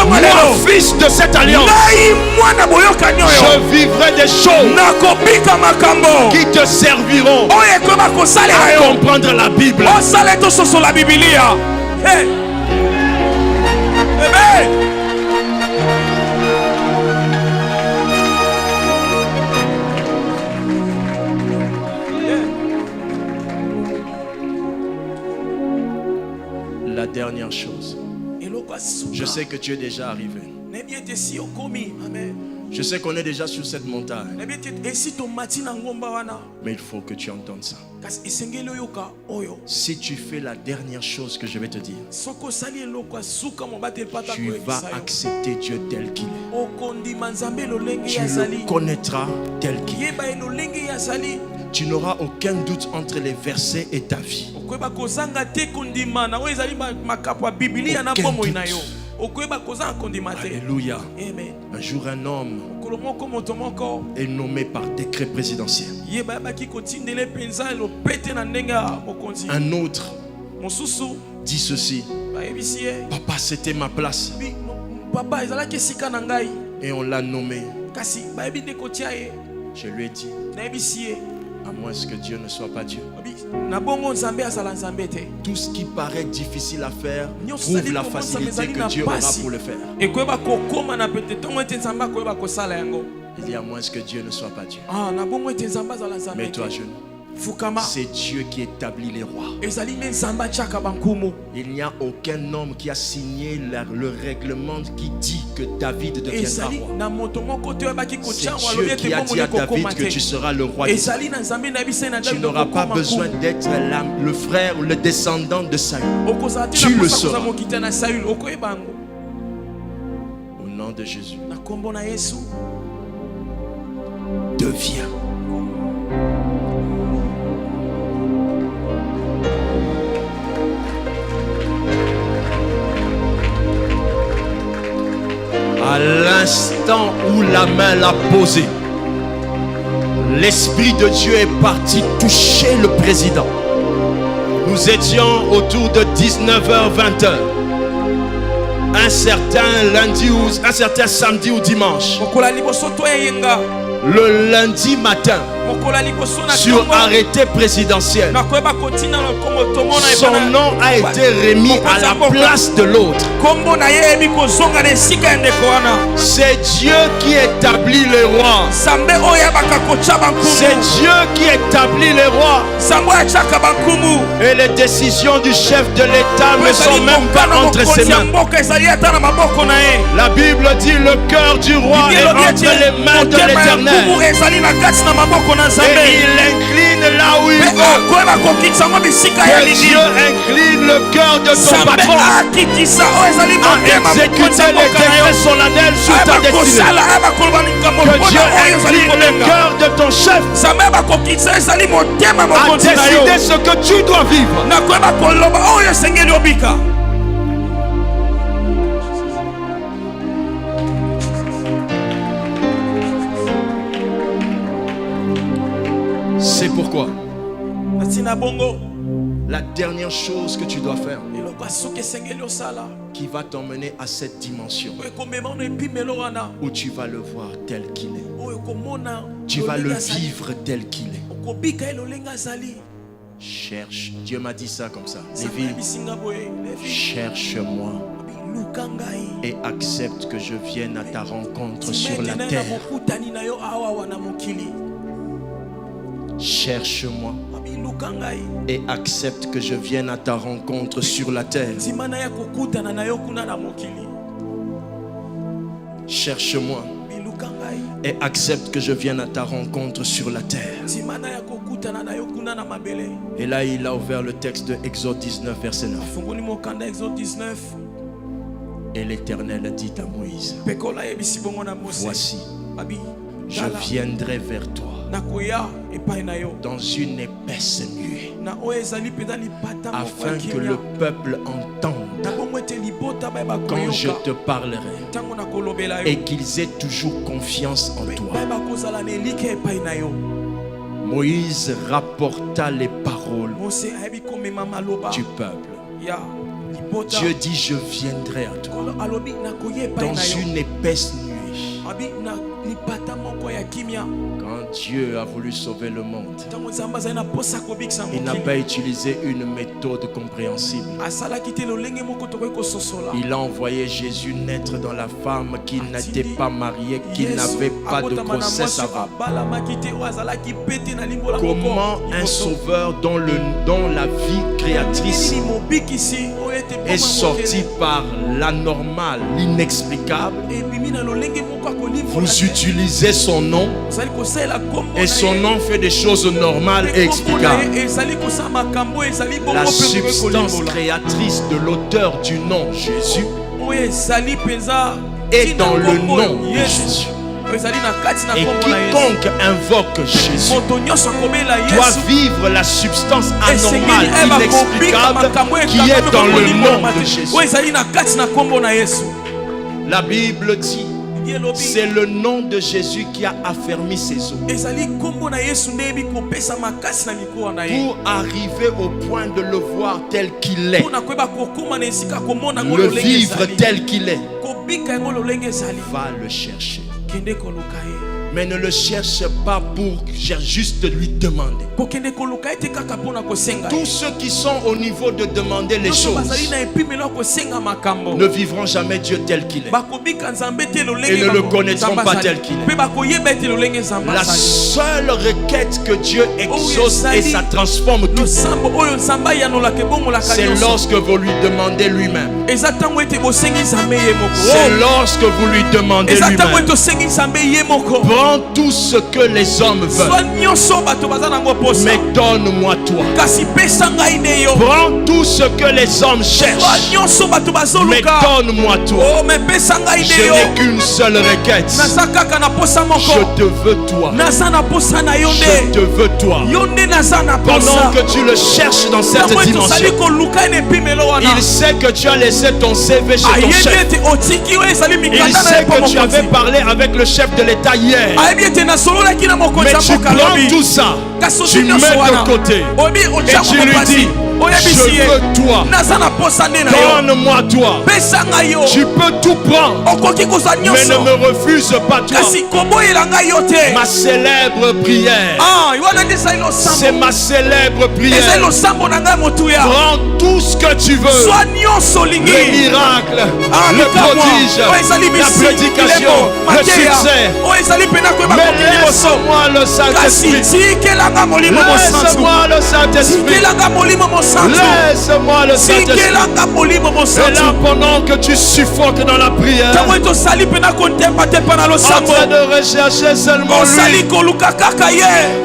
moi, fils de cette alliance, je vivrai des choses qui te serviront à comprendre la Bible. La dernière chose, je sais que tu es déjà arrivé. Je sais qu'on est déjà sur cette montagne. Mais il faut que tu entendes ça. Si tu fais la dernière chose que je vais te dire, tu vas accepter Dieu tel qu'il est. Tu le connaîtras tel qu'il est. Tu n'auras aucun doute entre les versets et ta vie. Aucun doute. Alléluia. Un jour, un homme est nommé par décret présidentiel. Un autre dit ceci: papa, c'était ma place. Et on l'a nommé. Je lui ai dit, à moins que Dieu ne soit pas Dieu. Tout ce qui paraît difficile à faire prouve la facilité que Dieu aura pour le faire. Il y a moins que Dieu ne soit pas Dieu. Mets-toi à genoux. C'est Dieu qui établit les rois. Il n'y a aucun homme qui a signé le règlement qui dit que David deviendra roi. C'est Dieu qui a dit à David que tu seras le roi d'Israël. Tu n'auras pas besoin d'être le frère ou le descendant de Saül. Tu le seras. Au nom de Jésus, deviens. À l'instant où la main l'a posée, l'Esprit de Dieu est parti toucher le président. Nous étions autour de 19h-20h. Un certain samedi ou dimanche. Le lundi matin, sur arrêté présidentiel, son nom a été remis à la place de l'autre. C'est Dieu qui établit les rois. C'est Dieu qui établit les rois. Et les décisions du chef de l'État ne sont même pas entre ses mains. La Bible dit le cœur du roi est entre les mains de l'Éternel. il incline là où il veut. Que Dieu incline le cœur de ton patron à exécuter les décrets solennels sur ta destinée. Que Dieu incline le cœur de ton chef à décider ce que tu dois vivre. C'est pourquoi la dernière chose que tu dois faire qui va t'emmener à cette dimension où tu vas le voir tel qu'il est, tu vas le vivre tel qu'il est. Cherche, Dieu m'a dit ça comme ça. Lévi, cherche-moi et accepte que je vienne à ta rencontre sur la terre. Cherche-moi et accepte que je vienne à ta rencontre sur la terre. Cherche-moi et accepte que je vienne à ta rencontre sur la terre. Et là, il a ouvert le texte de Exode 19, verset 9. Et l'Éternel a dit à Moïse, voici, je viendrai vers toi dans une épaisse nuée, afin que le peuple entende quand je te parlerai et qu'ils aient toujours confiance en toi. Moïse rapporta les paroles du peuple. Dieu dit, je viendrai à toi dans une épaisse nuée. Quand Dieu a voulu sauver le monde, il n'a pas utilisé une méthode compréhensible. Il a envoyé Jésus naître dans la femme qui n'était pas mariée, qui n'avait pas de grossesse avant. Comment un sauveur dont la vie créatrice est sorti par l'anormal, l'inexplicable, vous utilisez son nom et son nom fait des choses normales et explicables. La substance créatrice de l'auteur du nom Jésus est dans le nom de Jésus. Et quiconque invoque Jésus doit vivre la substance anormale, inexplicable qui est dans le nom de Jésus. La Bible dit, c'est le nom de Jésus qui a affermi ses eaux. Pour arriver au point de le voir tel qu'il est, le vivre tel qu'il est, va le chercher. Mais ne le cherche pas pour juste lui demander. Tous ceux qui sont au niveau de demander les choses ne vivront jamais Dieu tel qu'il est et ne le connaîtront pas tel qu'il est. La seule requête que Dieu exauce et ça transforme tout, c'est lorsque vous lui demandez lui-même. C'est lorsque vous lui demandez lui-même. Prends tout ce que les hommes veulent, mais donne-moi toi. Prends tout ce que les hommes cherchent, mais donne-moi toi. Je n'ai qu'une seule requête. Je te veux toi. Je te veux toi. Pendant que tu le cherches dans cette dimension, il sait que tu as laissé ton CV chez ton chef. Il sait que tu avais parlé avec le chef de l'État hier. Mais tu prends tout ça, tu mets de côté et tu lui dis, je veux toi, donne-moi toi. Tu peux tout prendre, mais ne me refuse pas toi. Ma célèbre prière, c'est ma célèbre prière. Prends tout ce que tu veux, les miracles, le prodige, la prédication, le succès. Mais laisse-moi le Saint-Esprit. Laisse-moi le Saint-Esprit. Laisse-moi le Saint-Esprit. Et là, pendant que tu suffoques dans la prière, en train de rechercher seulement lui,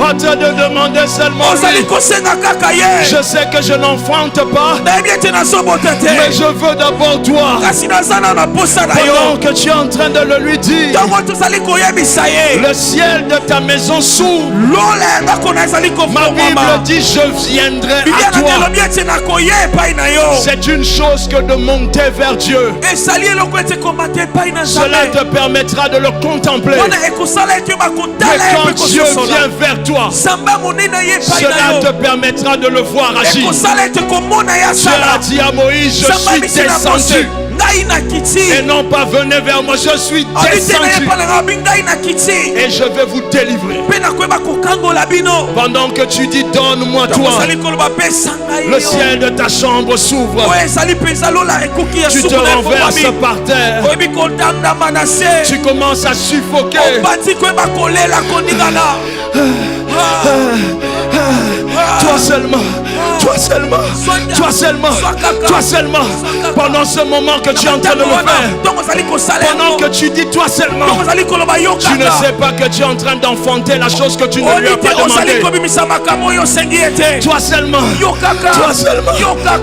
en train de demander seulement lui, je sais que je n'enfante pas, mais je veux d'abord toi. Pendant que tu es en train de le lui dire, le ciel de ta maison s'ouvre. Ma Bible dit je viendrai à toi. C'est une chose que de monter vers Dieu. Cela te permettra de le contempler. Mais quand Dieu vient vers toi, cela te permettra de le voir agir. Dieu a dit à Moïse, je suis descendu. Et non pas venez vers moi, je suis descendu. Et je vais vous délivrer. Pendant que tu dis donne-moi toi, le ciel de ta chambre s'ouvre. Tu te renverses par terre. Tu commences à suffoquer. Toi seulement, toi seulement, toi seulement, toi seulement. Pendant ce moment que tu es en train de le faire, pendant que tu dis toi seulement, tu ne sais pas que tu es en train d'enfanter la chose que tu ne lui as pas demandé. Toi seulement, toi seulement,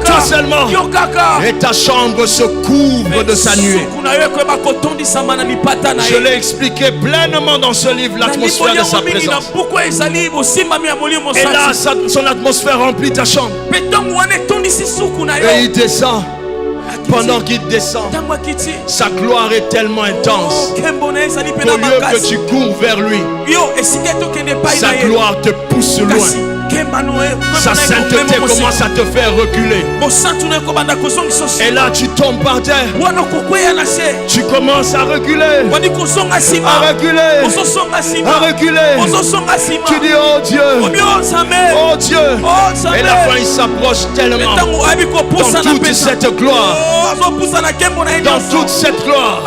toi seulement. Et ta chambre se couvre de sa nuée. Je l'ai expliqué pleinement dans ce livre, l'atmosphère de sa présence. Et là, son atmosphère remplit ta chambre. Et il descend. Pendant qu'il descend, sa gloire est tellement intense qu'au lieu que tu cours vers lui, sa gloire te pousse loin. Sa sainteté commence à te faire reculer. Et là tu tombes par terre. Tu commences à reculer. À reculer. À reculer. Tu dis oh Dieu. Oh Dieu. Et la fin il s'approche tellement. Dans toute cette gloire. Dans toute cette gloire.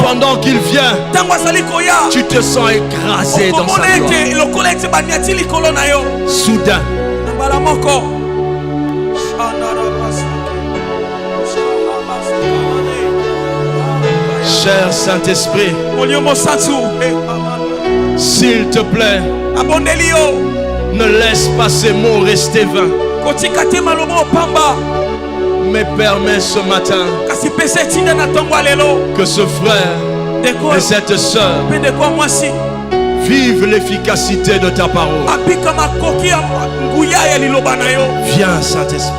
Pendant qu'il vient, tu te sens écrasé dans sa gloire. Soudain, cher Saint-Esprit, s'il te plaît, ne laisse pas ces mots rester vains, mais permets ce matin que ce frère et cette sœur vive l'efficacité de ta parole. Viens, Saint-Esprit.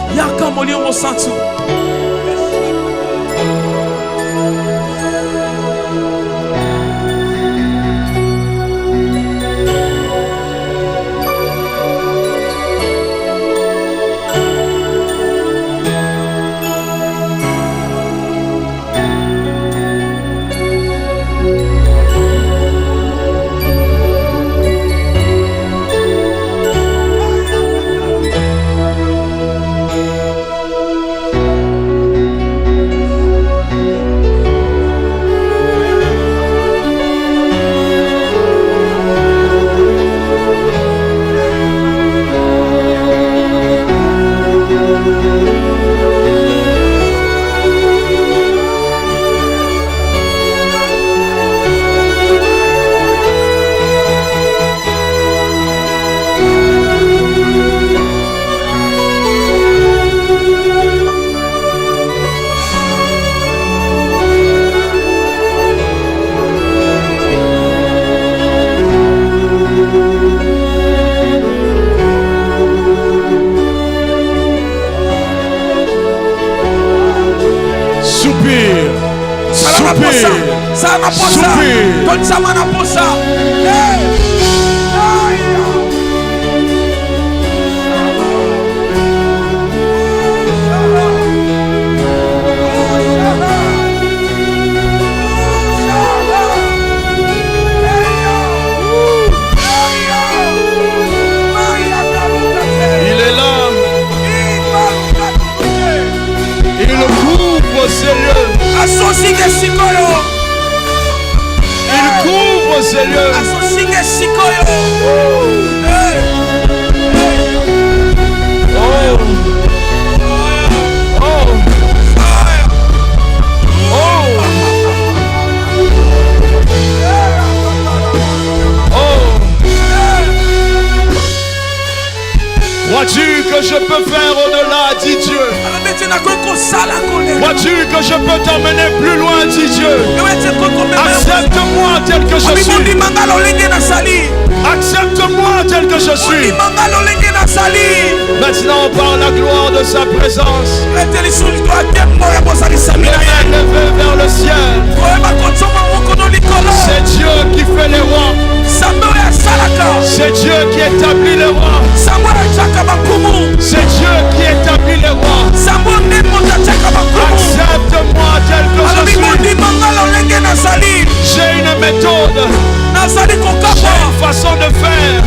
que je peux faire au-delà, dit Dieu. Vois-tu que je peux t'emmener plus loin, dit Dieu. Accepte-moi tel que je suis. Accepte-moi tel que je suis. Maintenant on parle la gloire de sa présence. Les mains levées vers le ciel. C'est Dieu qui fait les rois. C'est Dieu qui établit les rois. C'est Dieu qui établit les rois. Accepte-moi tel que je suis. J'ai une méthode. J'ai une façon de faire.